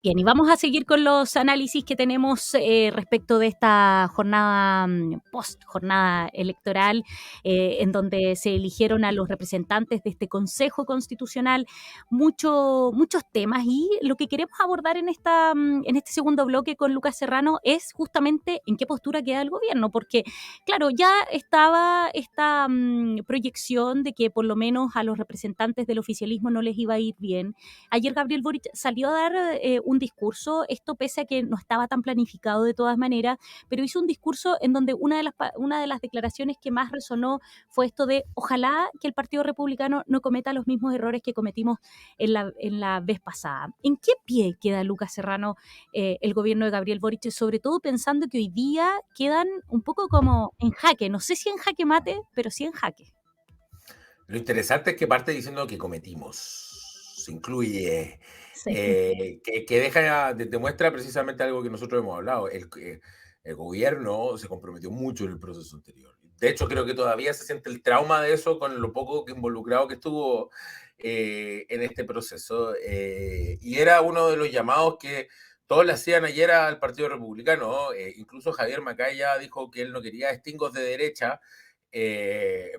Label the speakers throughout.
Speaker 1: Bien, y vamos a seguir con los análisis que tenemos respecto de esta jornada, post jornada electoral, en donde se eligieron a los representantes de este Consejo Constitucional, muchos temas, y lo que queremos abordar en este segundo bloque con Lucas Serrano es justamente en qué postura queda el gobierno, porque claro, ya estaba esta proyección de que por lo menos a los representantes del oficialismo no les iba a ir bien. Ayer Gabriel Boric salió a dar un discurso, esto pese a que no estaba tan planificado de todas maneras, pero hizo un discurso en donde una de las declaraciones que más resonó fue esto de ojalá que el Partido Republicano no cometa los mismos errores que cometimos en la vez pasada. ¿En qué pie queda, Lucas Serrano, el gobierno de Gabriel Boric, sobre todo pensando que hoy día quedan un poco como en jaque? No sé si en jaque mate, pero sí en jaque.
Speaker 2: Lo interesante es que parte diciendo que cometimos. Se incluye,
Speaker 1: Sí.
Speaker 2: que deja, demuestra precisamente algo que nosotros hemos hablado. El gobierno se comprometió mucho en el proceso anterior. De hecho, creo que todavía se siente el trauma de eso con lo poco que involucrado que estuvo en este proceso. Y era uno de los llamados que todos le hacían ayer al Partido Republicano, ¿no? Incluso Javier Macaya dijo que él no quería distingos de derecha.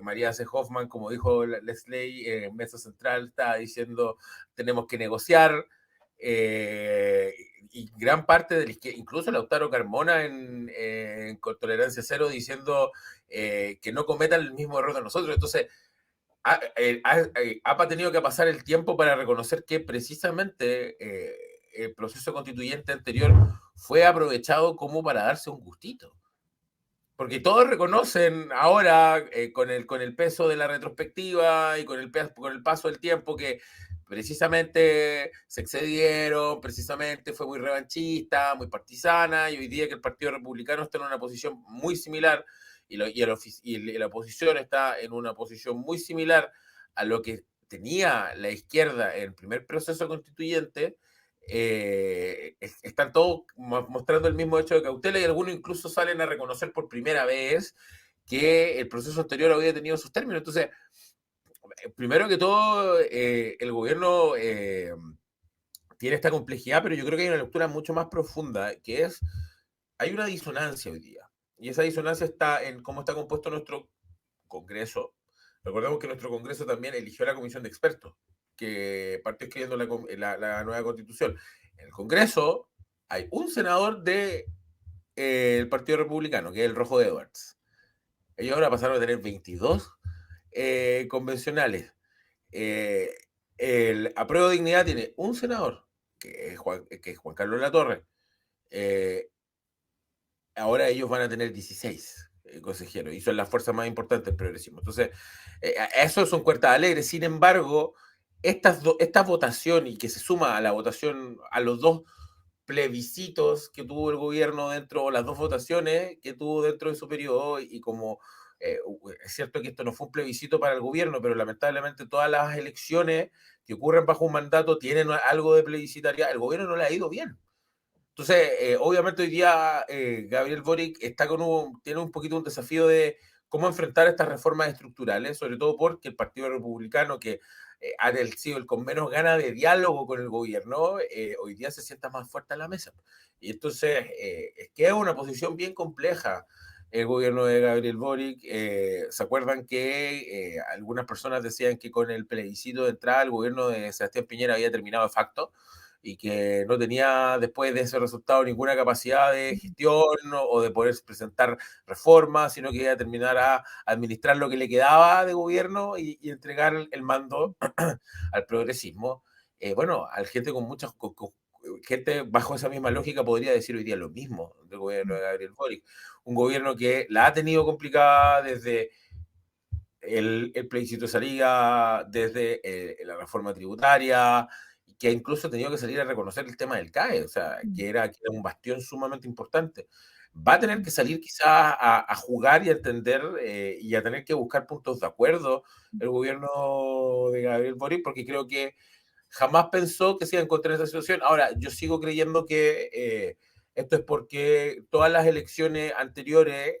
Speaker 2: María C. Hoffman, como dijo Leslie en Mesa Central, está diciendo tenemos que negociar. eh, y gran parte de la izquierda, incluso Lautaro Carmona con Tolerancia Cero, diciendo que no cometan el mismo error de nosotros. Entonces, APA ha tenido que pasar el tiempo para reconocer que precisamente el proceso constituyente anterior fue aprovechado como para darse un gustito. Porque todos reconocen ahora, con el peso de la retrospectiva y con el paso del tiempo, que precisamente se excedieron, precisamente fue muy revanchista, muy partisana, y hoy día que el Partido Republicano está en una posición muy similar, y la oposición está en una posición muy similar a lo que tenía la izquierda en el primer proceso constituyente. Están todos mostrando el mismo hecho de cautela, y algunos incluso salen a reconocer por primera vez que el proceso anterior había tenido sus términos. Entonces, primero que todo, el gobierno tiene esta complejidad, pero yo creo que hay una lectura mucho más profunda, que es, hay una disonancia hoy día, y esa disonancia está en cómo está compuesto nuestro Congreso. Recordemos que nuestro Congreso también eligió la comisión de expertos que partió escribiendo la nueva constitución. En el Congreso hay un senador del Partido Republicano, que es el Rojo de Edwards. Ellos ahora pasaron a tener 22 convencionales. Eh, el Apruebo Dignidad tiene un senador, que es Juan Carlos Latorre. Eh, Ahora ellos van a tener 16 consejeros, y son las fuerzas más importantes del progresismo. Entonces, eso son cuertas alegres. Sin embargo, esta votación, y que se suma a la votación, a los dos plebiscitos que tuvo el gobierno dentro, o las dos votaciones que tuvo dentro de su periodo, y como es cierto que esto no fue un plebiscito para el gobierno, pero lamentablemente todas las elecciones que ocurren bajo un mandato tienen algo de plebiscitaria, el gobierno no le ha ido bien. Entonces, obviamente hoy día Gabriel Boric tiene un poquito un desafío de cómo enfrentar estas reformas estructurales, sobre todo porque el Partido Republicano, que ha sido el con menos ganas de diálogo con el gobierno, hoy día se sienta más fuerte en la mesa. Y entonces, es que es una posición bien compleja el gobierno de Gabriel Boric. ¿Se acuerdan que algunas personas decían que con el plebiscito de entrada el gobierno de Sebastián Piñera había terminado de facto, y que no tenía después de ese resultado ninguna capacidad de gestión o de poder presentar reformas, sino que iba a terminar a administrar lo que le quedaba de gobierno y entregar el mando al progresismo? Bueno, al gente con muchas... gente bajo esa misma lógica podría decir hoy día lo mismo del gobierno de Gabriel Boric. Un gobierno que la ha tenido complicada desde el plebiscito de salida, desde la reforma tributaria, que incluso ha tenido que salir a reconocer el tema del CAE, o sea, que era un bastión sumamente importante. Va a tener que salir quizás a jugar y a entender, y a tener que buscar puntos de acuerdo el gobierno de Gabriel Boric, porque creo que jamás pensó que se iba a encontrar en esa situación. Ahora, yo sigo creyendo que Esto es porque todas las elecciones anteriores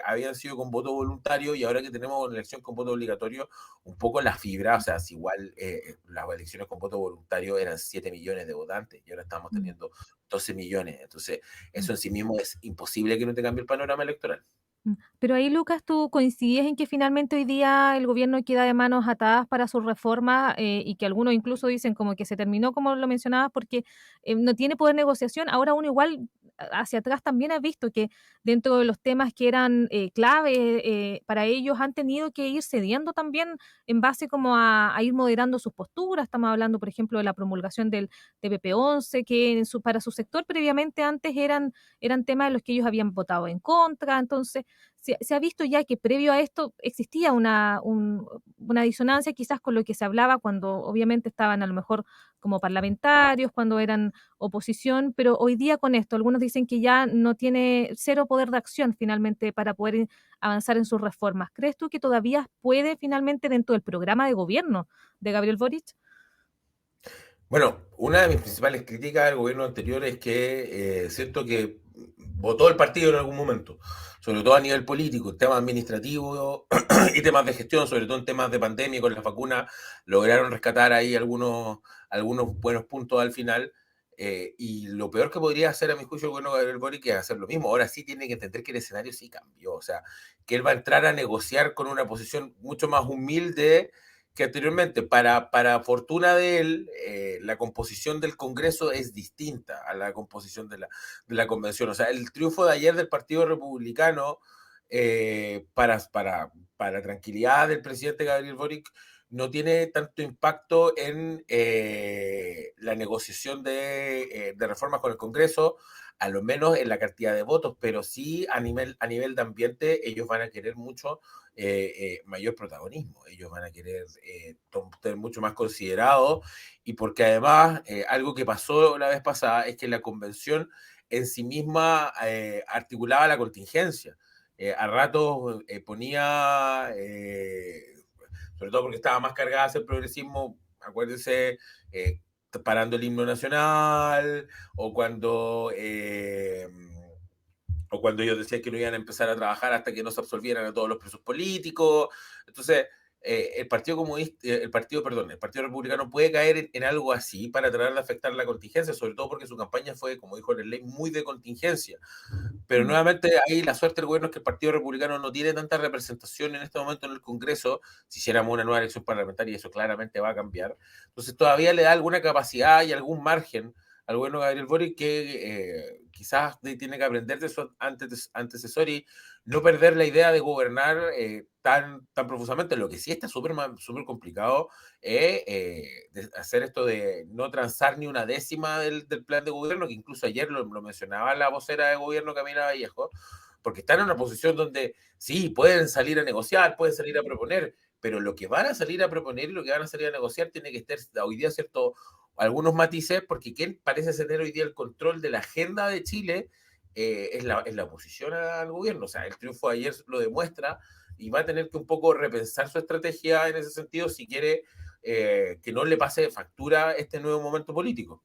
Speaker 2: habían sido con voto voluntario y ahora que tenemos una elección con voto obligatorio, un poco la fibra, o sea, si igual las elecciones con voto voluntario eran 7 millones de votantes y ahora estamos
Speaker 3: Mm,
Speaker 2: teniendo 12 millones. Entonces,
Speaker 3: mm.
Speaker 2: eso en sí mismo es imposible que no te cambie el panorama electoral.
Speaker 3: Pero ahí, Lucas, ¿tú coincidías en que finalmente hoy día el gobierno queda de manos atadas para su reforma y que algunos incluso dicen como que se terminó, como lo mencionabas, porque no tiene poder de negociación? Ahora uno igual hacia atrás también ha visto que dentro de los temas que eran clave para ellos han tenido que ir cediendo también en base como a ir moderando sus posturas. Estamos hablando, por ejemplo, de la promulgación del TPP-11, que para su sector previamente antes eran temas de los que ellos habían votado en contra. Entonces, se ha visto ya que previo a esto existía una disonancia quizás con lo que se hablaba cuando obviamente estaban a lo mejor como parlamentarios, cuando eran oposición, pero hoy día con esto, algunos dicen que ya no tiene cero poder de acción finalmente para poder avanzar en sus reformas. ¿Crees tú que todavía puede finalmente dentro del programa de gobierno de Gabriel Boric?
Speaker 2: Bueno, una de mis principales críticas al gobierno anterior es que siento que votó el partido en algún momento, sobre todo a nivel político, temas administrativos y temas de gestión, sobre todo en temas de pandemia y con las vacunas, lograron rescatar ahí algunos buenos puntos al final. Y lo peor que podría hacer, a mi juicio, el gobierno de Gabriel Boric es hacer lo mismo. Ahora sí tiene que entender que el escenario sí cambió, o sea, que él va a entrar a negociar con una posición mucho más humilde que anteriormente. Para fortuna de él, la composición del Congreso es distinta a la composición de la convención. O sea, el triunfo de ayer del Partido Republicano, para tranquilidad del presidente Gabriel Boric, no tiene tanto impacto en la negociación de reformas con el Congreso, a lo menos en la cantidad de votos, pero sí a nivel de ambiente ellos van a querer mucho mayor protagonismo. Ellos van a querer tener mucho más considerado y porque además algo que pasó la vez pasada es que la convención en sí misma articulaba la contingencia. A ratos ponía, sobre todo porque estaba más cargada hacia el progresismo, acuérdense, parando el himno nacional o cuando ellos decían que no iban a empezar a trabajar hasta que no se absolvieran a todos los presos políticos. Entonces, el Partido Comunista, el Partido Republicano puede caer en algo así para tratar de afectar la contingencia, sobre todo porque su campaña fue, como dijo Ley, muy de contingencia. Pero
Speaker 3: Mm.
Speaker 2: nuevamente ahí la suerte del gobierno es que el Partido Republicano no tiene tanta representación en este momento en el Congreso. Si hiciéramos una nueva elección parlamentaria, eso claramente va a cambiar. Entonces todavía le da alguna capacidad y algún margen al gobierno de Gabriel Boric que quizás tiene que aprender de su antecesor y no perder la idea de gobernar tan profusamente. Lo que sí está súper complicado es hacer esto de no transar ni una décima del plan de gobierno, que incluso ayer lo mencionaba la vocera de gobierno Camila Vallejo, porque están en una posición donde sí, pueden salir a negociar, pueden salir a proponer, pero lo que van a salir a proponer y lo que van a salir a negociar tiene que estar hoy día, ¿cierto? Algunos matices, porque quien parece tener hoy día el control de la agenda de Chile es la oposición al gobierno. O sea, el triunfo de ayer lo demuestra y va a tener que un poco repensar su estrategia en ese sentido si quiere que no le pase factura este nuevo momento político.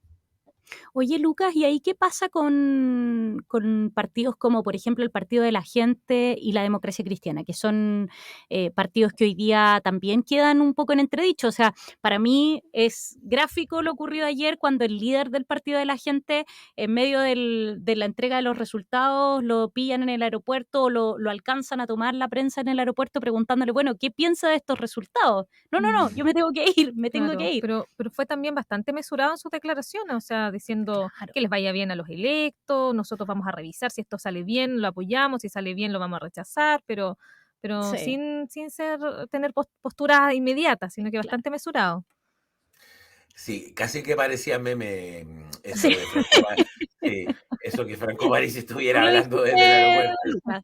Speaker 1: Oye, Lucas, ¿y ahí qué pasa con partidos como, por ejemplo, el Partido de la Gente y la Democracia Cristiana, que son partidos que hoy día también quedan un poco en entredicho? O sea, para mí es gráfico lo ocurrido ayer cuando el líder del Partido de la Gente, en medio de la entrega de los resultados, lo pillan en el aeropuerto o lo alcanzan a tomar la prensa en el aeropuerto preguntándole, bueno, ¿qué piensa de estos resultados? No, no,
Speaker 3: Mm.
Speaker 1: no, yo me tengo que ir, me tengo
Speaker 3: Claro,
Speaker 1: que ir.
Speaker 3: pero fue también bastante mesurado en sus declaraciones, o sea, diciendo
Speaker 1: Claro.
Speaker 3: que les vaya bien a los electos, nosotros vamos a revisar si esto sale bien, lo apoyamos, si sale bien lo vamos a rechazar, pero
Speaker 1: Sí,
Speaker 3: sin tener posturas inmediatas, sino que
Speaker 1: claro.
Speaker 3: bastante mesurado.
Speaker 2: Sí, casi que parecía meme
Speaker 1: Sí.
Speaker 2: eso de Franco sí, eso que Franco Parisi
Speaker 1: Tú
Speaker 2: estuviera
Speaker 1: lo
Speaker 2: hablando desde el
Speaker 1: dijiste,
Speaker 2: aeropuerto.
Speaker 1: Lucas.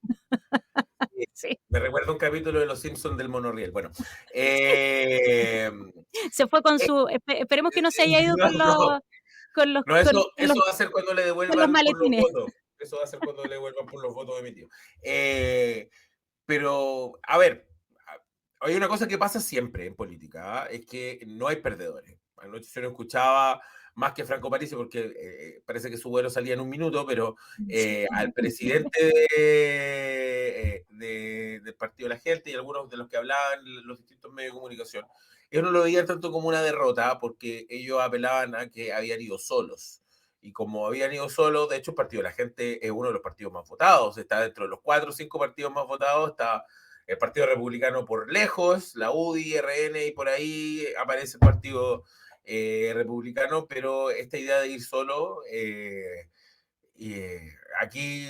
Speaker 2: Sí,
Speaker 1: Sí.
Speaker 2: me recuerda un capítulo de Los Simpsons del monorriel. Bueno, eh,
Speaker 1: Se fue con
Speaker 2: eh,
Speaker 1: su esperemos que no se haya ido
Speaker 2: no, no,
Speaker 1: con los
Speaker 2: no,
Speaker 1: con
Speaker 2: eso va a ser cuando le
Speaker 1: con los
Speaker 2: devuelvan por los
Speaker 1: maletines.
Speaker 2: votos. Eso va a ser cuando le devuelvan por los votos emitidos. Pero, a ver, hay una cosa que pasa siempre en política, es que no hay perdedores. Anoche yo no escuchaba más que Franco Parisi, porque parece que su vuelo salía en un minuto, pero
Speaker 1: Sí.
Speaker 2: al presidente del Partido de la Gente y algunos de los que hablaban los distintos medios de comunicación, ellos no lo veían tanto como una derrota, porque ellos apelaban a que habían ido solos. Y como habían ido solos, de hecho, el Partido de la Gente es uno de los partidos más votados, está dentro de los 4 o 5 partidos más votados, está el Partido Republicano por lejos, la UDI, RN, y por ahí aparece el Partido Republicano, pero esta idea de ir solo aquí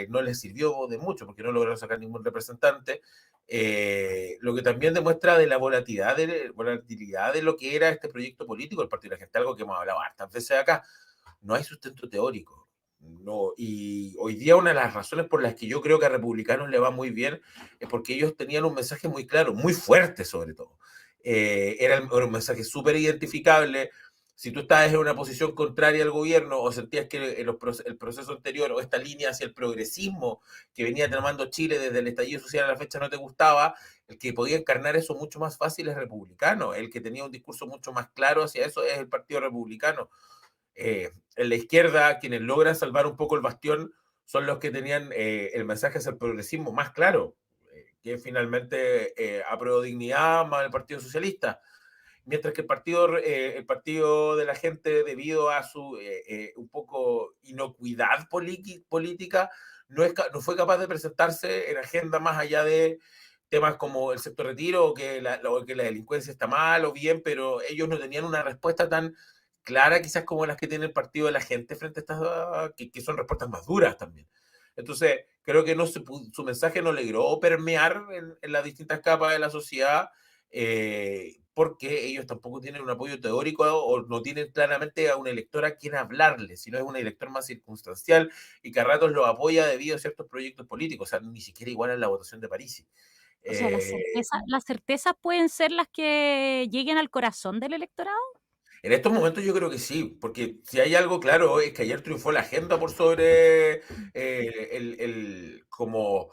Speaker 2: no les sirvió de mucho porque no lograron sacar ningún representante. Lo que también demuestra de la volatilidad de lo que era este proyecto político del Partido de la Gente, algo que hemos hablado hartas veces acá. No hay sustento teórico. No, y hoy día una de las razones por las que yo creo que a republicanos le va muy bien es porque ellos tenían un mensaje muy claro, muy fuerte sobre todo. Era un mensaje súper identificable. Si tú estabas en una posición contraria al gobierno o sentías que el proceso anterior o esta línea hacia el progresismo que venía tomando Chile desde el estallido social a la fecha no te gustaba, el que podía encarnar eso mucho más fácil es republicano. El que tenía un discurso mucho más claro hacia eso es el Partido Republicano. En la izquierda, quienes logran salvar un poco el bastión son los que tenían el mensaje hacia el progresismo más claro, que finalmente aprobó dignidad más el Partido Socialista. Mientras que el partido de la Gente, debido a su un poco inocuidad política, no fue capaz de presentarse en agenda más allá de temas como el sector retiro o que la delincuencia está mal o bien, pero ellos no tenían una respuesta tan clara quizás como las que tiene el partido de la Gente frente a estas, que son respuestas más duras también. Entonces, creo que su mensaje no logró permear en las distintas capas de la sociedad, porque ellos tampoco tienen un apoyo teórico o no tienen claramente a un elector a quien hablarle, sino es un elector más circunstancial y que a ratos lo apoya debido a ciertos proyectos políticos, o sea, ni siquiera igual a la votación de París.
Speaker 1: O sea, las certezas pueden ser las que lleguen al corazón del electorado.
Speaker 2: En estos momentos yo creo que sí, porque si hay algo claro es que ayer triunfó la agenda por sobre como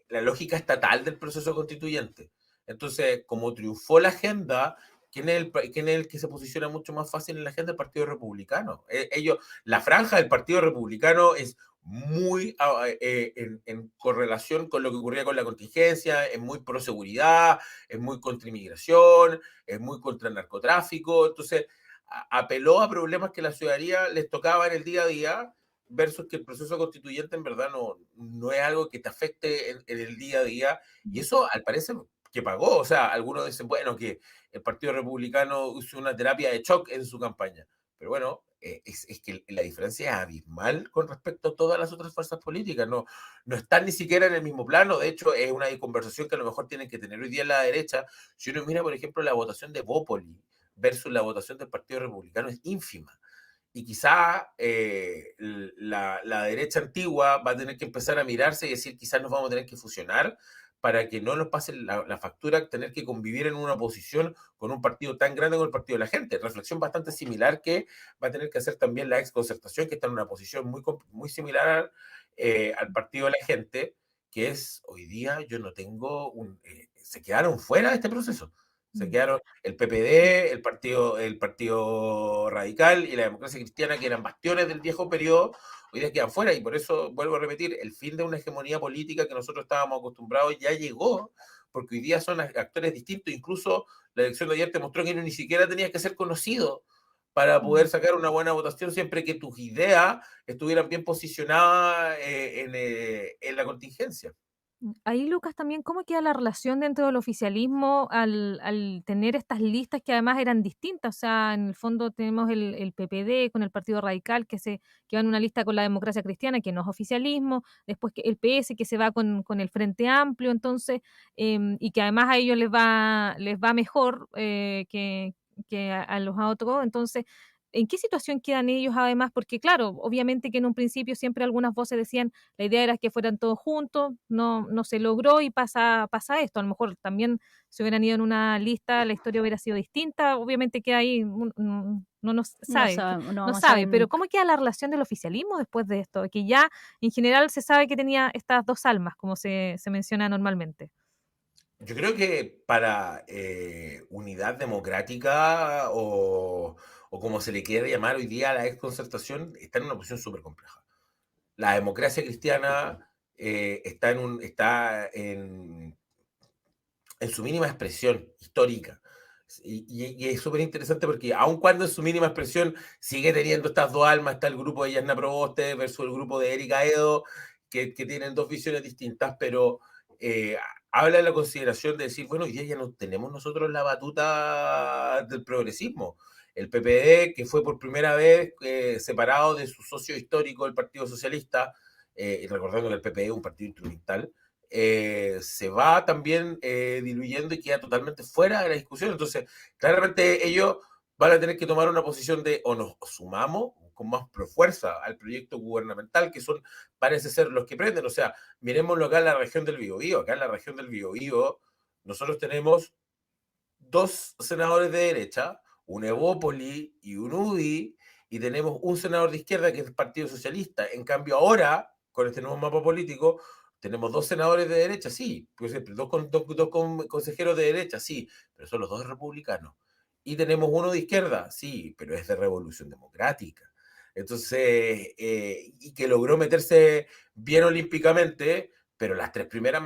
Speaker 2: la lógica estatal del proceso constituyente. Entonces, como triunfó la agenda, ¿quién es el que se posiciona mucho más fácil en la agenda? El Partido Republicano. La franja del Partido Republicano es muy en correlación con lo que ocurría con la contingencia, es muy pro seguridad, es muy contra inmigración, es muy contra el narcotráfico. Entonces, apeló a problemas que la ciudadanía les tocaba en el día a día, versus que el proceso constituyente en verdad no es algo que te afecte en el día a día. Y eso, al parecer, que pagó. O sea, algunos dicen, bueno, que el Partido Republicano usó una terapia de shock en su campaña. Pero bueno, es que la diferencia es abismal con respecto a todas las otras fuerzas políticas. No están ni siquiera en el mismo plano. De hecho, es una conversación que a lo mejor tienen que tener hoy día en la derecha. Si uno mira, por ejemplo, la votación de Bópoli versus la votación del Partido Republicano, es ínfima. Y quizá la derecha antigua va a tener que empezar a mirarse y decir, quizás nos vamos a tener que fusionar para que no nos pase la factura tener que convivir en una oposición con un partido tan grande como el Partido de la Gente. Reflexión bastante similar que va a tener que hacer también la exconcertación, que está en una posición muy similar al Partido de la Gente, que es hoy día yo no tengo se quedaron fuera de este proceso. Se quedaron el PPD, el partido Radical y la Democracia Cristiana, que eran bastiones del viejo periodo, hoy día quedan fuera. Y por eso, vuelvo a repetir, el fin de una hegemonía política que nosotros estábamos acostumbrados ya llegó, porque hoy día son actores distintos. Incluso la elección de ayer te mostró que ni siquiera tenías que ser conocido para poder sacar una buena votación, siempre que tus ideas estuvieran bien posicionadas en la contingencia.
Speaker 3: Ahí, Lucas, también, ¿cómo queda la relación dentro del oficialismo al tener estas listas que además eran distintas? O sea, en el fondo tenemos el PPD con el Partido Radical que va en una lista con la Democracia Cristiana, que no es oficialismo, después que el PS que se va con el Frente Amplio, entonces, y que además a ellos les va mejor que a los otros. Entonces, ¿en qué situación quedan ellos además? Porque claro, obviamente que en un principio siempre algunas voces decían la idea era que fueran todos juntos, no se logró y pasa esto. A lo mejor también se hubieran ido en una lista, la historia hubiera sido distinta. Obviamente que ahí no nos
Speaker 1: No,
Speaker 3: sabe,
Speaker 1: no
Speaker 3: no
Speaker 1: vamos a
Speaker 3: sabe,
Speaker 1: saber
Speaker 3: pero
Speaker 1: nunca.
Speaker 3: ¿cómo queda la relación del oficialismo después de esto? Que ya en general se sabe que tenía estas dos almas, como se menciona normalmente.
Speaker 2: Yo creo que para unidad democrática o como se le quiere llamar hoy día a la desconcertación, está en una posición súper compleja. La democracia cristiana está en su mínima expresión histórica. Y es súper interesante porque aun cuando en su mínima expresión sigue teniendo estas dos almas, está el grupo de Yasna Proboste versus el grupo de Erika Edo, que tienen dos visiones distintas, pero habla de la consideración de decir, bueno, hoy día ya no tenemos nosotros la batuta del progresismo. El PPD, que fue por primera vez separado de su socio histórico, el Partido Socialista, y recordando que el PPD es un partido instrumental, se va también diluyendo y queda totalmente fuera de la discusión. Entonces, claramente ellos van a tener que tomar una posición de o nos sumamos con más fuerza al proyecto gubernamental, que son, parece ser, los que prenden. O sea, miremoslo acá en la región del Biobío. Acá en la región del Biobío nosotros tenemos dos senadores de derecha, un Evópoli y un UDI, y tenemos un senador de izquierda que es el Partido Socialista. En cambio, ahora, con este nuevo mapa político, tenemos dos senadores de derecha, sí, pues, dos consejeros de derecha, sí, pero son los dos republicanos. Y tenemos uno de izquierda, sí, pero es de Revolución Democrática. Entonces, y que logró meterse bien olímpicamente, pero las tres primeras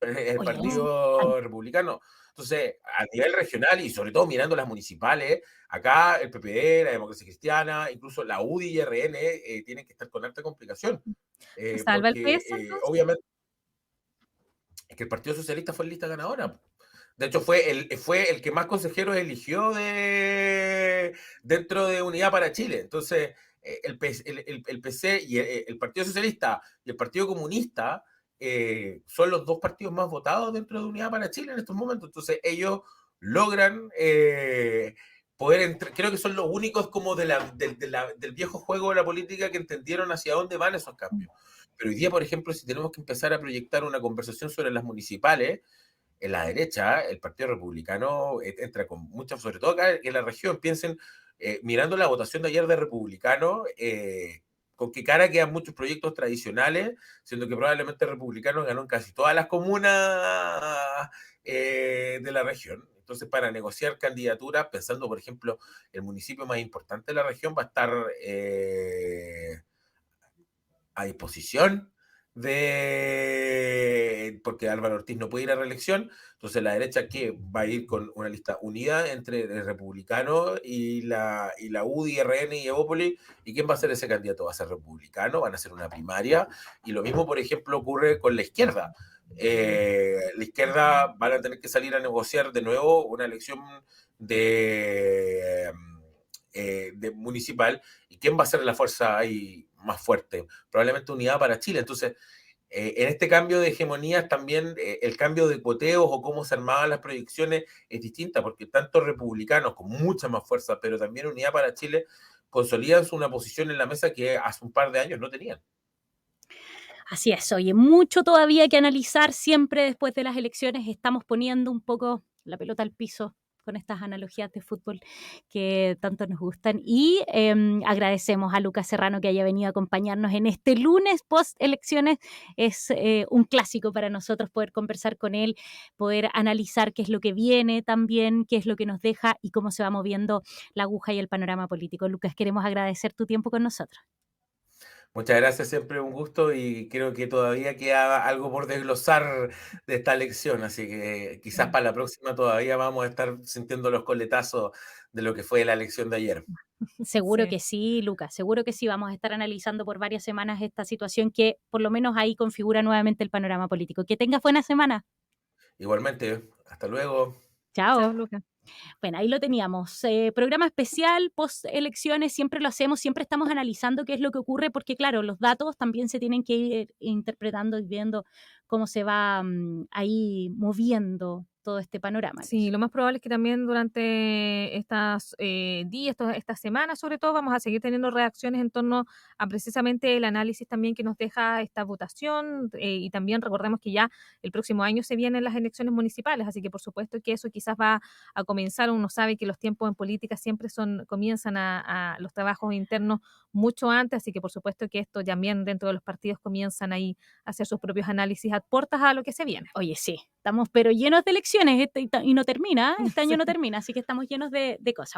Speaker 2: el
Speaker 1: Oye,
Speaker 2: Partido Republicano. Entonces, a nivel regional y sobre todo mirando las municipales, acá el PPD, la Democracia Cristiana, incluso la UDI y RN tienen que estar con alta complicación.
Speaker 3: ¿Se salva el
Speaker 2: Porque
Speaker 3: PS entonces?
Speaker 2: obviamente es que el Partido Socialista fue lista ganadora. De hecho, fue el que más consejeros eligió dentro de Unidad para Chile. Entonces, el PC y el Partido Socialista y el Partido Comunista son los dos partidos más votados dentro de Unidad para Chile en estos momentos. Entonces, ellos logran poder entrar. Creo que son los únicos como del viejo juego de la política que entendieron hacia dónde van esos cambios. Pero hoy día, por ejemplo, si tenemos que empezar a proyectar una conversación sobre las municipales, en la derecha, el Partido Republicano entra con muchas, sobre todo acá en la región, piensen, mirando la votación de ayer de Republicano, con qué cara quedan muchos proyectos tradicionales, siendo que probablemente Republicano ganó en casi todas las comunas de la región. Entonces, para negociar candidaturas, pensando, por ejemplo, el municipio más importante de la región va a estar a disposición porque Álvaro Ortiz no puede ir a reelección, entonces la derecha que va a ir con una lista unida entre el republicano y la UDI, RN y Evópoli, y quién va a ser ese candidato, va a ser republicano, van a hacer una primaria, y lo mismo por ejemplo ocurre con la izquierda. La izquierda van a tener que salir a negociar de nuevo una elección de municipal, y quién va a ser la fuerza ahí más fuerte, probablemente Unidad para Chile. Entonces, en este cambio de hegemonías también el cambio de coteos o cómo se armaban las proyecciones es distinta, porque tanto republicanos con mucha más fuerza, pero también Unidad para Chile, consolidan una posición en la mesa que hace un par de años no tenían.
Speaker 1: Así es, oye, mucho todavía que analizar. Siempre después de las elecciones estamos poniendo un poco la pelota al piso con estas analogías de fútbol que tanto nos gustan. Y agradecemos a Lucas Serrano que haya venido a acompañarnos en este lunes post elecciones. Es un clásico para nosotros poder conversar con él, poder analizar qué es lo que viene también, qué es lo que nos deja y cómo se va moviendo la aguja y el panorama político. Lucas, queremos agradecer tu tiempo con nosotros.
Speaker 2: Muchas gracias, siempre un gusto, y creo que todavía queda algo por desglosar de esta lección, así que quizás para la próxima todavía vamos a estar sintiendo los coletazos de lo que fue la elección de ayer.
Speaker 1: Seguro
Speaker 3: Sí.
Speaker 1: que sí, Lucas, seguro que sí. Vamos a estar analizando por varias semanas esta situación que por lo menos ahí configura nuevamente el panorama político. Que tengas buena semana.
Speaker 2: Igualmente, hasta luego.
Speaker 3: Chao,
Speaker 1: Chao.
Speaker 3: Lucas.
Speaker 1: Bueno, ahí lo teníamos. Programa especial, post elecciones, siempre lo hacemos, siempre estamos analizando qué es lo que ocurre, porque claro, los datos también se tienen que ir interpretando y viendo cómo se va ahí moviendo todo este panorama.
Speaker 3: Sí, lo más probable es que también durante estas días, estas semanas sobre todo, vamos a seguir teniendo reacciones en torno a precisamente el análisis también que nos deja esta votación y también recordemos que ya el próximo año se vienen las elecciones municipales, así que por supuesto que eso quizás va a comenzar, uno sabe que los tiempos en política siempre comienzan a los trabajos internos mucho antes, así que por supuesto que esto también dentro de los partidos comienzan ahí a hacer sus propios análisis a puertas a lo que se viene.
Speaker 1: Oye, sí, estamos pero llenos de elecciones y no termina, este año no termina, así que estamos llenos de cosas.